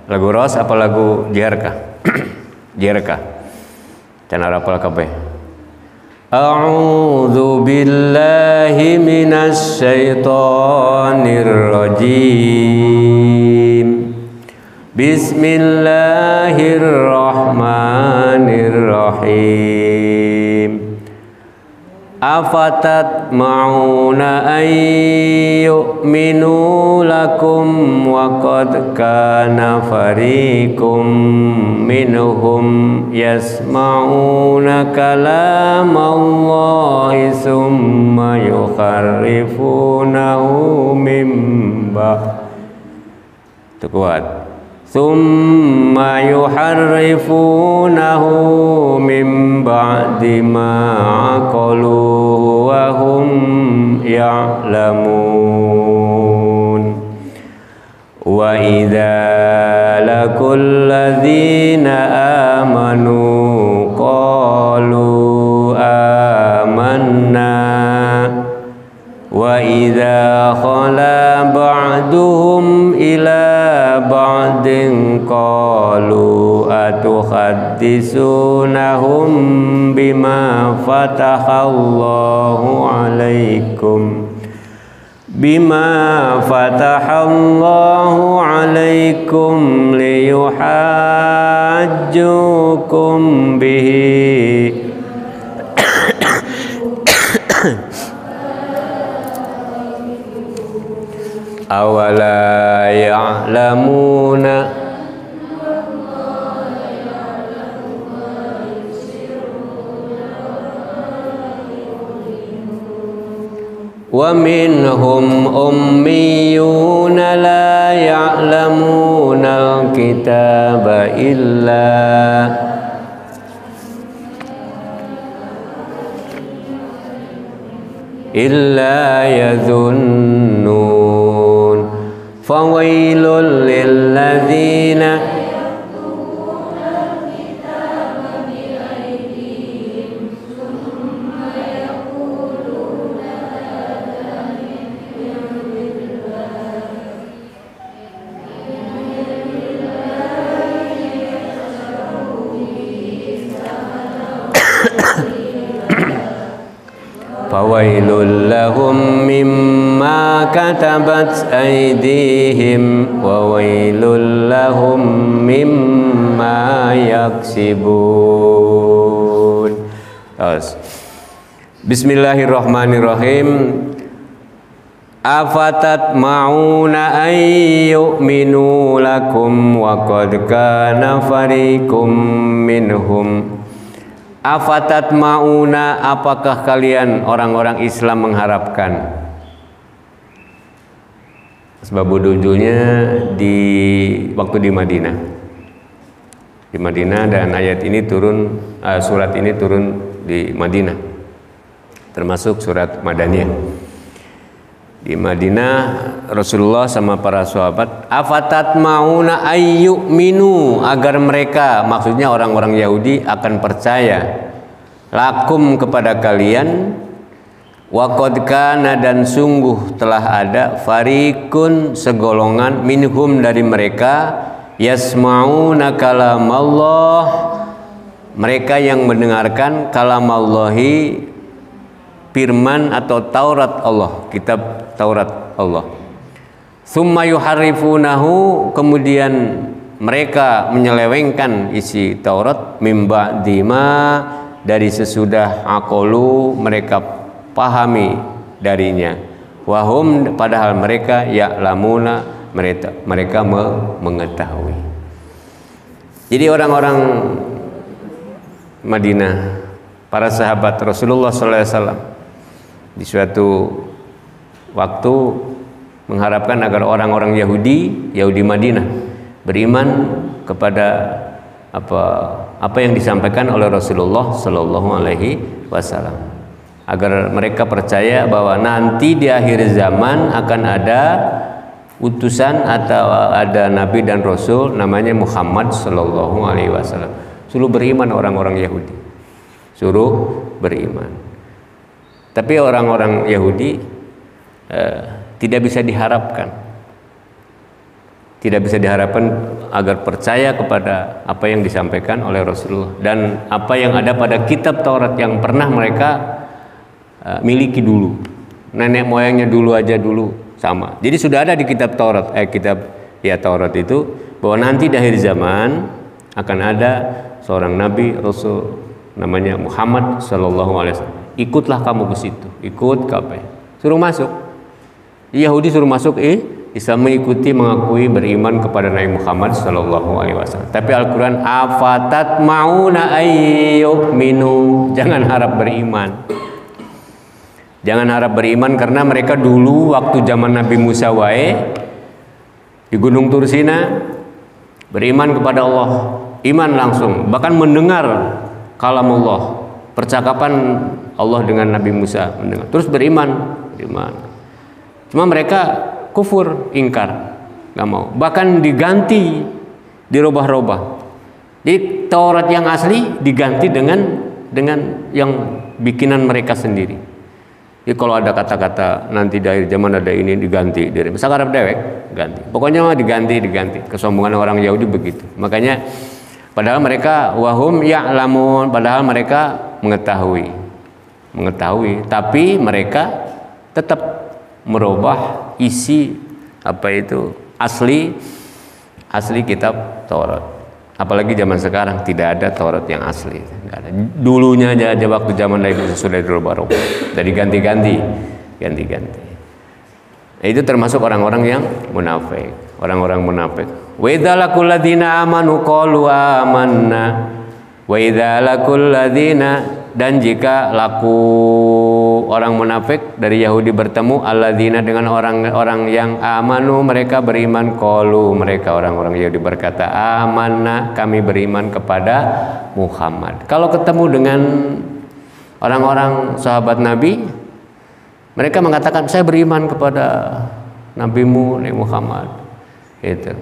lagu ros apa lagu jiharkah? Jiharkah? Can arapal kabeh. A'udzu billahi minasy syaithanir rajim. Bismillahirrahmanirrahim. Afatat ma'una ayyu'minu lakum wa qad kana fariqum minhum yasma'una kalamallahi summa yukharrifunahu mimba. Itu kuat. Summa yuharrifunahu min ba'di ma aqalu wa hum ya'lamun. Wa idza laqul ladzina amanu qalu amanna wa idza khala ba'duhum ila ba'din qalu atuhaddisunahum bima fatahallahu alaikum liyuhajjukum bihi awala ya'lamuna wa minhum ummiyuna la ya'lamuna al-kitaba illa yadhunnun. Fawailul lilladzina fawailul lahum mimma katabat aydihim wa wailul lahum mimma yaksibun. Bismillahirrahmanirrahim. Afatat ma'una ayyu'minu lakum wa qad kana fariqum minhum Afatat mauna, apakah kalian orang-orang Islam mengharapkan? Sebab judulnya di waktu di Madinah. Di Madinah, dan ayat ini turun, surat ini turun di Madinah, termasuk surat Madaniyah. Di Madinah Rasulullah sama para sahabat, afatat mauna ayyuminu, agar mereka, maksudnya orang-orang Yahudi, akan percaya lakum kepada kalian. Wa qad kana, dan sungguh telah ada, fariqun, segolongan, minhum, dari mereka, yasma'una kalam Allah, mereka yang mendengarkan kalam Allahi, firman atau Taurat Allah, kitab Taurat Allah. Summa yuharrifunahu, kemudian mereka menyelewengkan isi Taurat, mimba dima, dari sesudah aqolu, mereka pahami darinya, wahum, padahal mereka ya'lamuna, mereka mengetahui. Jadi orang-orang Madinah, para sahabat Rasulullah SAW, di suatu waktu mengharapkan agar orang-orang Yahudi Madinah beriman kepada apa yang disampaikan oleh Rasulullah Sallallahu Alaihi Wasallam, agar mereka percaya bahwa nanti di akhir zaman akan ada utusan atau ada nabi dan rasul namanya Muhammad Sallallahu Alaihi Wasallam. Suruh beriman orang-orang Yahudi, suruh beriman. Tapi orang-orang Yahudi tidak bisa diharapkan agar percaya kepada apa yang disampaikan oleh Rasulullah dan apa yang ada pada kitab Taurat yang pernah mereka miliki dulu, nenek moyangnya dulu sama. Jadi sudah ada di kitab Taurat, Taurat itu, bahwa nanti di akhir zaman akan ada seorang nabi rasul namanya Muhammad Sallallahu Alaihi Wasallam. Ikutlah kamu ke situ, ikut kape, suruh masuk. Yahudi suruh masuk, bisa mengikuti, mengakui, beriman kepada Nabi Muhammad Sallallahu Alaihi Wasallam. Tapi Al-Quran, afatat mauna ayyuminu, jangan harap beriman. Jangan harap beriman, karena mereka dulu waktu zaman Nabi Musa di Gunung Tursina beriman kepada Allah, iman langsung, bahkan mendengar kalam Allah, percakapan Allah dengan Nabi Musa, mendengar, terus beriman. Cuma mereka kufur, ingkar, nggak mau, bahkan diganti, dirubah-rubah. Jadi Taurat yang asli diganti dengan yang bikinan mereka sendiri. Jadi kalau ada kata-kata nanti dari zaman ada ini diganti, dari misalnya Arab dewek ganti, pokoknya mah diganti. Kesombongan orang Yahudi begitu. Makanya padahal mereka wahum ya'lamun, padahal mereka mengetahui, tapi mereka tetap merubah isi asli kitab Taurat. Apalagi zaman sekarang tidak ada Taurat yang asli, nggak ada. Dulunya aja waktu zaman Nabi Musa sudah dirubah-rubah, jadi ganti-ganti. Nah, itu termasuk orang-orang yang munafik, orang-orang munafik. Wa idza laqul ladzina amanu qalu amanna wa idza laqul ladzina, dan jika laku orang munafik dari Yahudi bertemu alladzina dengan orang-orang yang amanu, mereka beriman, qalu, mereka orang-orang Yahudi berkata amanna, kami beriman kepada Muhammad. Kalau ketemu dengan orang-orang sahabat Nabi, mereka mengatakan saya beriman kepada nabimu Nabi Muhammad. Itu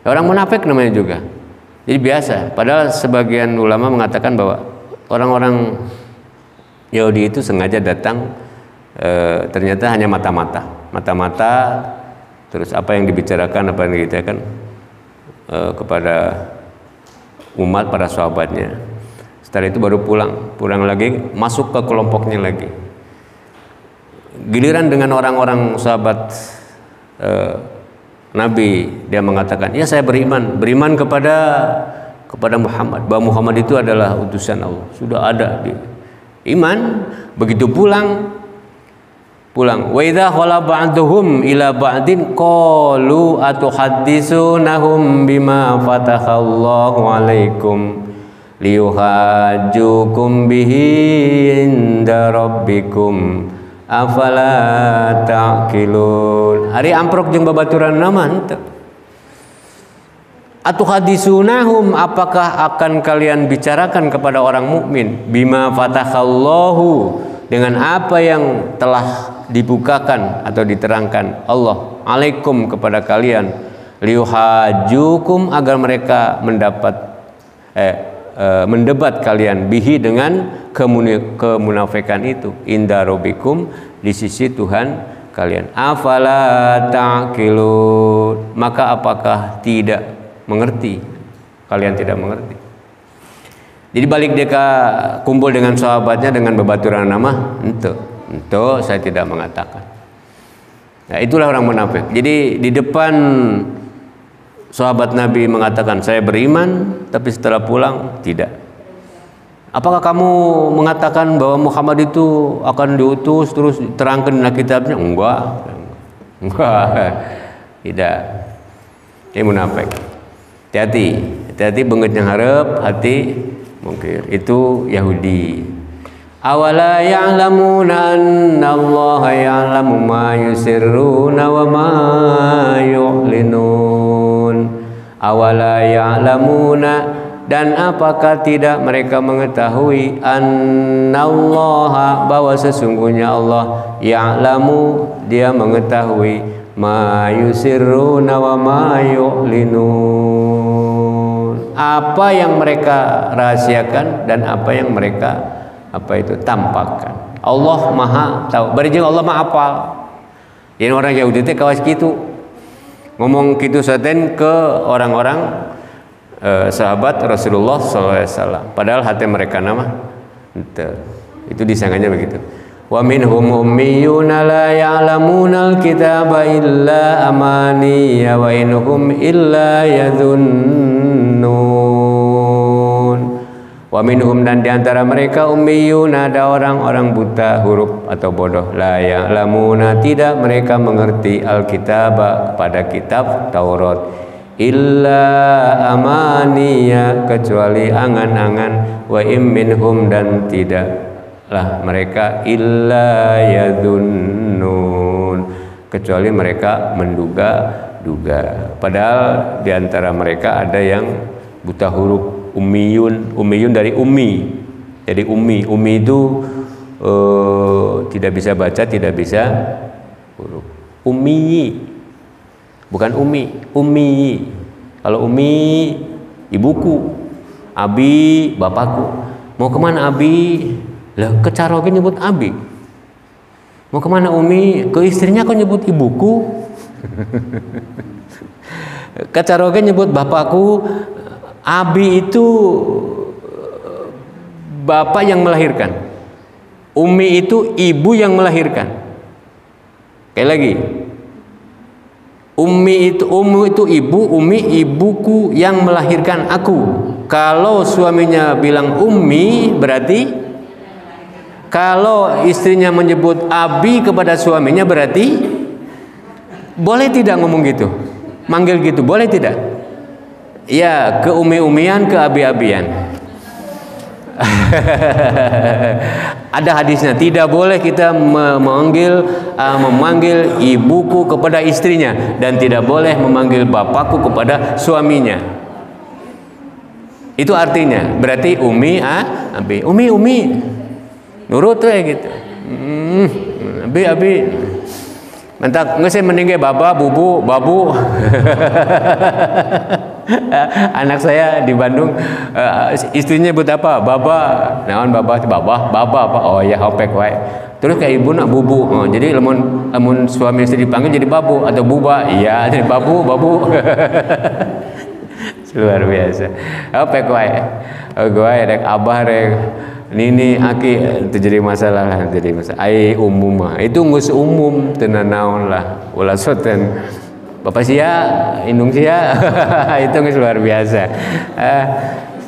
orang munafik namanya juga. Jadi biasa, padahal sebagian ulama mengatakan bahwa orang-orang Yahudi itu sengaja datang, ternyata hanya mata-mata, terus apa yang dibicarakan, kepada umat, para sahabatnya. Setelah itu baru pulang lagi, masuk ke kelompoknya lagi. Giliran dengan orang-orang sahabat Nabi, dia mengatakan, ya saya beriman kepada Muhammad, bahwa Muhammad itu adalah utusan Allah, sudah ada di iman. Begitu pulang wa idza khala ba'duhum ila ba'din qalu atuhadditsunahum bima fatakhallahu alaikum liyuhajjukum bihi inda rabbikum afala ta'qilun. Ari amprok jeung babaturan nama henteu. Atuhadisunahum, apakah akan kalian bicarakan kepada orang mukmin bima fatahallahu, dengan apa yang telah dibukakan atau diterangkan Allah alaikum kepada kalian, liyuhajjukum, agar mereka mendebat kalian bihi dengan kemunafikan itu, inda rabbikum, di sisi Tuhan kalian. Afala ta'qilun, maka apakah tidak mengerti? Kalian tidak mengerti. Jadi balik dia kumpul dengan sahabatnya dengan bebaturan nama, ente saya tidak mengatakan. Nah, itulah orang munafik. Jadi di depan sahabat Nabi mengatakan saya beriman, tapi setelah pulang tidak. Apakah kamu mengatakan bahwa Muhammad itu akan diutus terus terangkan dalam kitabnya? Enggak, tidak. Ini munafik. Hati-hati beungeut yang hareup, hati mungkir. Itu Yahudi. Awala ya'lamuna anna Allah ya'lamu ma yusirruna wa ma yu'linun. Awala ya'lamuna, dan apakah tidak mereka mengetahui, annallaha, bahwa sesungguhnya Allah, ya'lamu, dia mengetahui, ma yusirruna wa ma yu'linun, apa yang mereka rahasiakan dan apa yang mereka tampakkan. Allah maha tahu. Bari jeung Allah maha hafal. Jadi orang Yahudi teh kawas kitu. Ngomong kitu saten ke orang-orang sahabat Rasulullah SAW. Padahal hati mereka nama itu disangkanya begitu. Wa minhum ummiyuna la ya'lamunal kitaba illa amaniya wa inhum illa yadhunnun. Wa minhum, dan diantara mereka ummiyuna, ada orang-orang buta huruf atau bodoh, la ya'lamuna, tidak mereka mengerti alkitaba, kepada kitab Taurat, illa amaniya, kecuali angan-angan, wa im minhum, dan tidaklah mereka illa yadhunnun, kecuali mereka menduga-duga. Padahal diantara mereka ada yang buta huruf, ummiyun dari ummi. Jadi ummi itu tidak bisa baca, tidak bisa huruf. Ummi, bukan ummi. Kalau ummi ibuku, abi bapakku. Mau kemana abi? Lah ke Caroge nyebut abi. Mau kemana umi? Ke istrinya kok nyebut ibuku. Ke Caroge nyebut bapakku. Abi itu bapak yang melahirkan. Umi itu ibu yang melahirkan. Kayak lagi. Ummi itu ibu, umi ibuku yang melahirkan aku. Kalau suaminya bilang ummi, berarti kalau istrinya menyebut abi kepada suaminya, berarti boleh tidak ngomong gitu? Manggil gitu, boleh tidak? Ya, ke umi-umian, ke abi-abian. Ada hadisnya, tidak boleh kita memanggil ibuku kepada istrinya, dan tidak boleh memanggil bapakku kepada suaminya. Itu artinya berarti umi, abi, umi, nurut ya gitu. Abi. Mentak nggak mending baba, bubu, babu. Anak saya di Bandung, istrinya nyebut apa? Baba. Naon baba apa? Oh ya hopek wae. Terus kayak ibu nak bubu. Oh, jadi lamun suami istri dipanggil jadi babu atau buba. Iya, jadi babu. Luar biasa. Hopek wae. Gue rek abah rek nini aki itu jadi masalah. Ai umum mah. Itu ngus umum tenan naon lah. Ulah soten Bapak sia, indung sia, itu nggak luar biasa.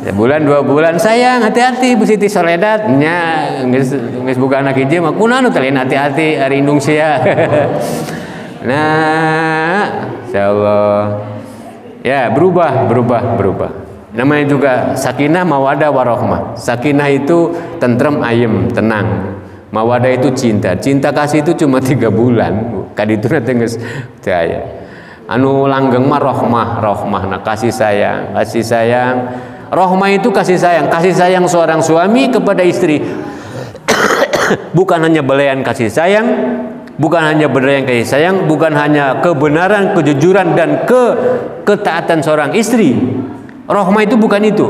Sebulan 2 bulan sayang, hati-hati Bu Siti Soledad, nya nggak buka anak hiji mah kunaon teh hati-hati hari indung sia. Nah, insyaallah ya berubah. Namanya juga sakinah, mawadah, warahmah. Sakinah itu tentrem, ayem, tenang. Mawadah itu cinta. Cinta kasih itu cuma 3 bulan. Kaditu nanti geus caya. Anu langgeng mah rohmah. Nah, kasih sayang. Rohmah itu kasih sayang seorang suami kepada istri. Bukan hanya belayan kasih sayang, bukan hanya kebenaran, kejujuran dan ketaatan seorang istri. Rohmah itu bukan itu.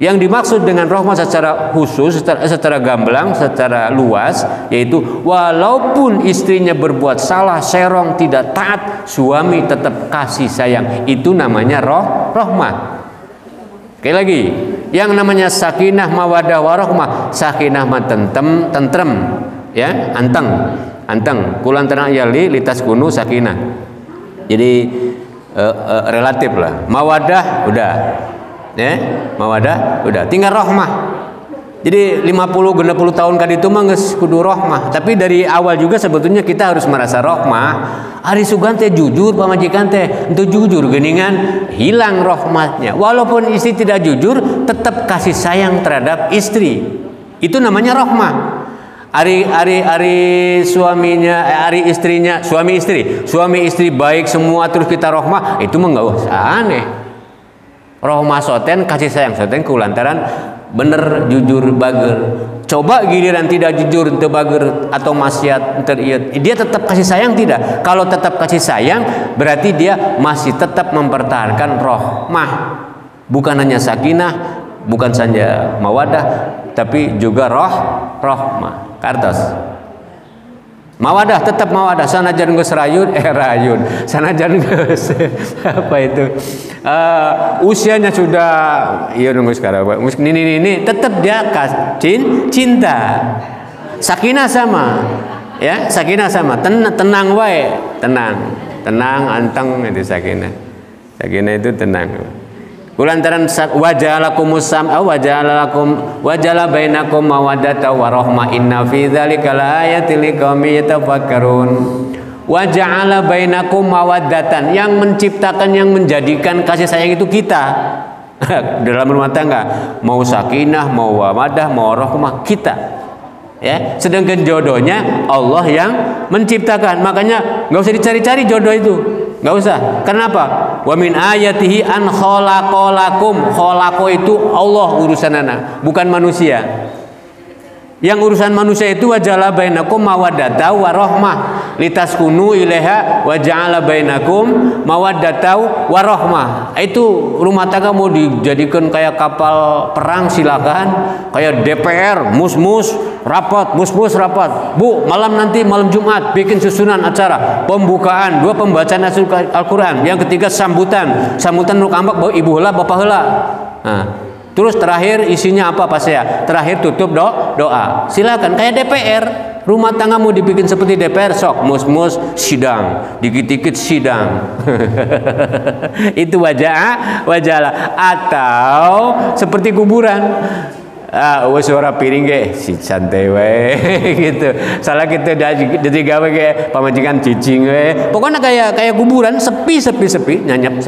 Yang dimaksud dengan rohmah secara khusus, secara gamblang, secara luas, yaitu walaupun istrinya berbuat salah, serong, tidak taat, suami tetap kasih sayang. Itu namanya rohmah. Sekali lagi, yang namanya sakinah, mawadah, warahmah. Sakinah mah tentrem, ya, anteng. Kulantaran ayali litas kunu sakinah. Jadi relatif lah. Mawadah udah, ya, mawadah udah. Tinggal rohmah. Jadi 50-60 tahun kaditu mah geus kudu rohmah. Tapi dari awal juga sebetulnya kita harus merasa rohmah. Ari sugan teh jujur, pamajikan teh itu jujur, geningan hilang rohmatnya. Walaupun istri tidak jujur, tetap kasih sayang terhadap istri. Itu namanya rohmah. Ari suaminya, ari istrinya, suami istri baik semua terus kita rohmah, itu mah nggak usah aneh. Rohmah soten, kasih sayang soten kulantaran bener, jujur, bager. Coba giliran tidak jujur, ente bager atau maksiat, dia tetap kasih sayang tidak? Kalau tetap kasih sayang, berarti dia masih tetap mempertahankan rohmah. Bukan hanya sakinah, bukan saja mawadah, tapi juga rohmah. Kartos. Mawadah, tetap mawadah. Sanajan geus rayun, sanajan geus apa itu? Usianya sudah, iya nunggu sekarang. Ini tetap dia cinta. Sakinah sama, ya, sakinah sama. Tenang wae, tenang, anteng itu sakinah. Sakinah itu tenang. Kulantaran wajalakumus sam'a wajala bainakum mawaddata wa rahmah inna fi dzalika laayatil liqaumin yatafakkarun. Waja'ala bainakum mawaddatan, yang menciptakan, yang menjadikan kasih sayang itu kita. Dalam rumah tangga, mau sakinah, mau mawaddah, mau rahmah, kita. Ya, sedangkan jodohnya Allah yang menciptakan. Makanya nggak usah dicari-cari jodoh itu. Nggak usah. Kenapa? Wa min ayatihi an khalaqalakum. Khalaqo itu Allah urusanana, bukan manusia. Yang urusan manusia itu wajala bainakum mawaddata wa rahmah litaskunu ilaiha wa ja'ala bainakum mawaddata wa rahmah. Itu rumah tangga mau dijadikan kayak kapal perang silakan, kayak DPR mus-mus rapat. Bu, malam Jumat bikin susunan acara pembukaan, 2 pembacaan Al-Qur'an, yang ketiga sambutan nu kambak bawa ibu heula bapak heula. Nah, terus terakhir isinya apa pas ya? Terakhir tutup doa. Silakan kayak DPR. Rumah tangga mau dibikin seperti DPR, sok mus-mus sidang, dikit-dikit sidang. Itu wajah atau seperti kuburan. Suara piring ge si santai we gitu. Salah kita jadi gawe ge pamajikan cicing we. Pokoknya kayak kuburan, sepi nyanyap.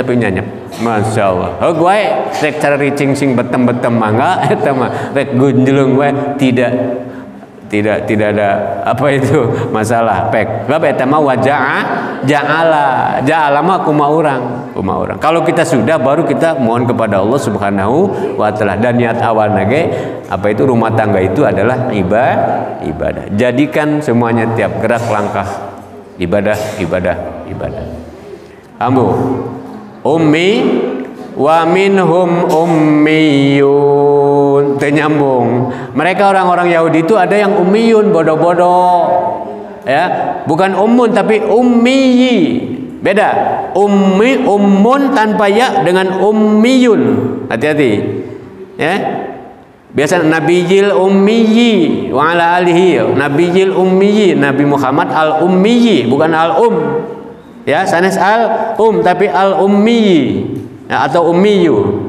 Masya Allah. Oh gue rek cara ricing sing betem mangga eta mah rek gunjlung we tidak ada apa itu masalah pek. Sebab eta mah ja'ala mah kumaha urang. Kalau kita sudah, baru kita mohon kepada Allah Subhanahu wa taala. Dan niat awalna ge apa itu, rumah tangga itu adalah ibadah. Jadikan semuanya tiap gerak langkah ibadah. Ambu ummi wa minhum ummiyun, tenyambung. Mereka orang-orang Yahudi itu ada yang ummiyun, bodoh-bodoh, ya, bukan ummun tapi ummiyi. Beda. Ummun tanpa ya dengan ummiyun. Hati-hati. Ya. Biasa nabiyil ummiyi wa ala alihi. Nabiyil ummiyi, Nabi Muhammad al-ummiyi, bukan al-um. Ya, sanes al-um tapi al-ummiyi. Ya, atau ummiyu.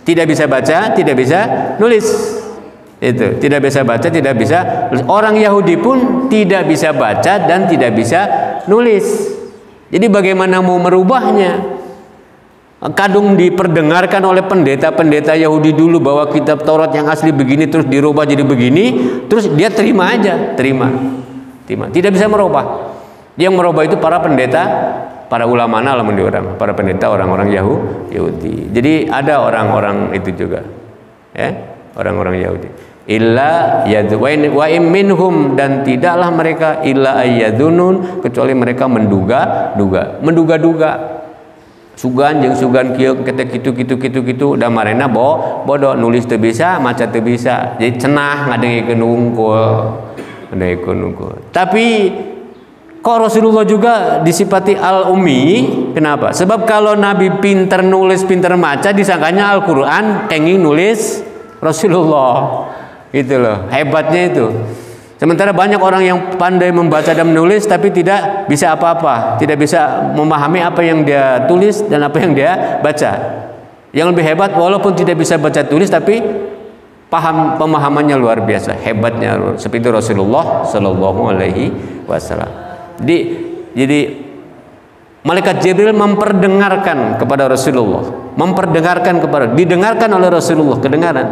Tidak bisa baca, tidak bisa nulis. Itu, tidak bisa baca, tidak bisa. Orang Yahudi pun tidak bisa baca dan tidak bisa nulis. Jadi bagaimana mau merubahnya? kadung diperdengarkan oleh pendeta-pendeta Yahudi dulu bahwa kitab Taurat yang asli begini terus dirubah jadi begini, terus dia terima aja, terima, tidak bisa merubah. Yang merubah itu para pendeta, para ulama para pendeta orang-orang Yahudi. Jadi ada orang-orang itu juga, ya, orang-orang Yahudi. Illa wa in minhum, dan tidaklah mereka illa ayyadunun, kecuali mereka menduga-duga. Sugan kieu ketek kitu da marena bodoh, nulis teu bisa, maca teu bisa. Jadi cenah ngadengikeun unggul. Tapi kok Rasulullah juga disifati al-ummi? Kenapa? Sebab kalau Nabi pinter nulis, pinter maca, disangkanya Al-Qur'an kenging nulis Rasulullah. Gitu loh, hebatnya itu. Sementara banyak orang yang pandai membaca dan menulis tapi tidak bisa apa-apa, tidak bisa memahami apa yang dia tulis dan apa yang dia baca. Yang lebih hebat walaupun tidak bisa baca tulis tapi pemahamannya luar biasa, hebatnya seperti Rasulullah Shallallahu Alaihi Wasallam. Jadi malaikat Jibril memperdengarkan kepada Rasulullah, didengarkan oleh Rasulullah, kedengaran.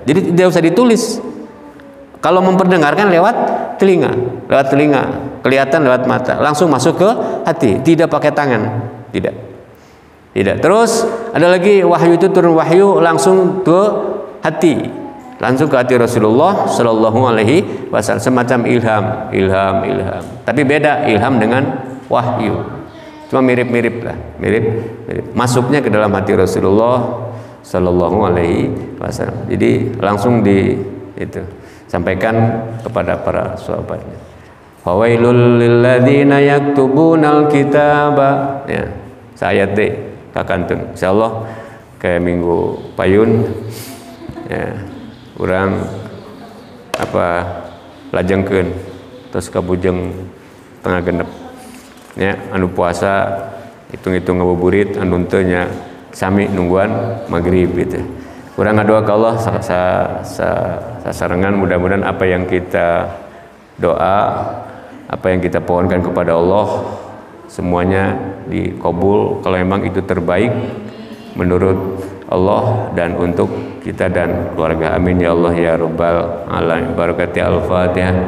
Jadi tidak usah ditulis. Kalau memperdengarkan lewat telinga, kelihatan lewat mata, langsung masuk ke hati, tidak pakai tangan, tidak. Terus ada lagi wahyu, itu turun wahyu langsung ke hati, Rasulullah Shallallahu Alaihi Wasallam, semacam ilham. Tapi beda ilham dengan wahyu, cuma mirip lah, masuknya ke dalam hati Rasulullah Shallallahu Alaihi Wasallam. Jadi langsung sampaikan kepada para sahabatnya. Fawailul lilladzina yaktubunal kitaba. Ya, saya teh kakantun. Insyaallah ke minggu payun ya, urang lajengkeun terus kabujeng tengah genep. Ya, anu puasa hitung-hitung ngabuburit, anu teu nya sami nungguan magrib gitu. Kurang doa ke Allah sasarengan, mudah-mudahan apa yang kita doa, apa yang kita pohonkan kepada Allah semuanya dikabul kalau memang itu terbaik menurut Allah dan untuk kita dan keluarga. Amin ya Allah ya rabbal alamin. Barakati al-Fatihah.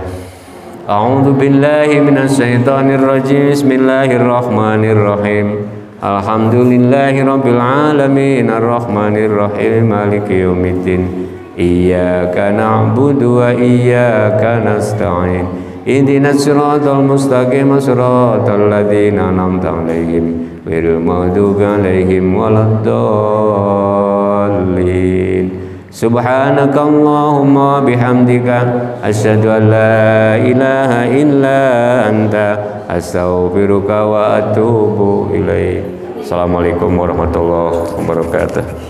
A'udzu billahi minasyaitonir rajim. Bismillahirrahmanirrahim. Alhamdulillahi rabbil alamin, arrahmanir rahim, maliki yaumiddin. Iyyaka na'budu wa iyyaka nasta'in. Ihdinas siratal mustaqim, siratal ladzina an'amta 'alaihim ghairil maghdubi 'alaihim waladdallin. Subhanakallahumma bihamdika asyhadu an la ilaha illa anta astaghfiruka wa atubu ilaik. Assalamualaikum warahmatullahi wabarakatuh.